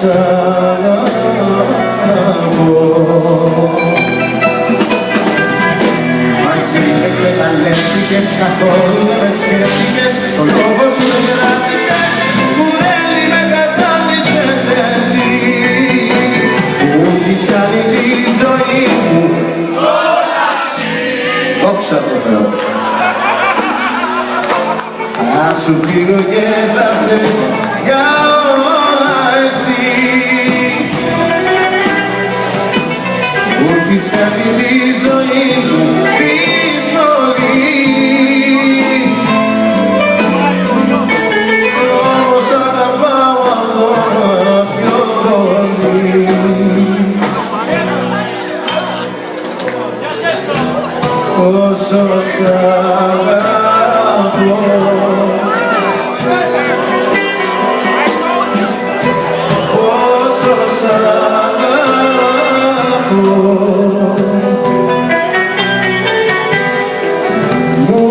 αγαπώ. Μαζί με εκμεταλλεύτηκες, καθόλου δεν με σκέφτηκες, το λόγο σου δεν κράτησες, κουρέλι με κατάδυσες εσύ, που έχεις κάνει τη ζωή μου όλα εσύ. Δόξα τω Θεώ. Θα σου φύγω και θα θες για όλα εσύ, που έχεις κάνει τη ζωή μου δύσκολη, όμως αγαπάω ακόμα πιο πολύ. Όσο σ' αγαπώ, όσο σ' αγαπώ, μου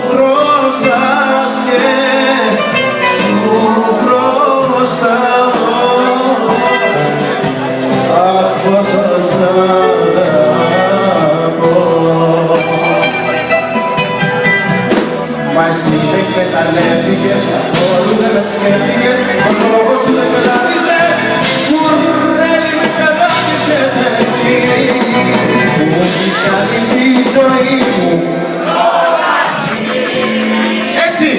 χρωστάς και σου χρωστάω, αχ πόσο σ' αγαπώ. Μαζί με εκμεταλλεύτηκες, καθόλου δεν με σκέφτηκες, ο λόγος σου δεν κράτησες, κουρέλι με κατάδυσες εσύ, που έχεις κάνει τη ζωή μου όλα εσύ. Έτσι!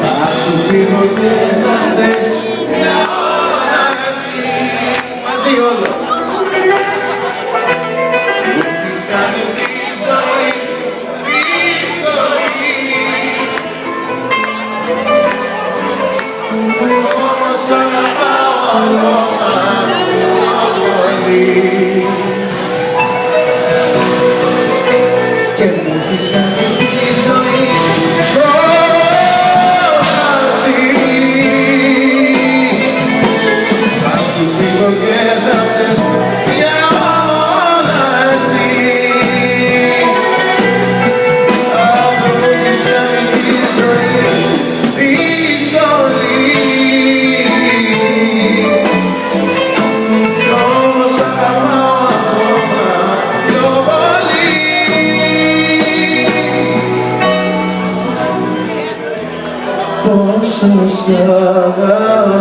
Θα σου φύγω και θα θες για όλα εσύ. Μαζί όλο. Που έχεις κάνει τη ζωή όμως αγαπάω ακόμα πιο πολύ, και μου έχεις κάνει τη ζωή όλα εσύ. Θα σου φύγω και θα θες για όλα εσύ, αφού έχεις κάνει τη ζωή δύσκολη, κι όμως αγαπάω ακόμα πιο πολύ. Πόσο σ' αγαπώ.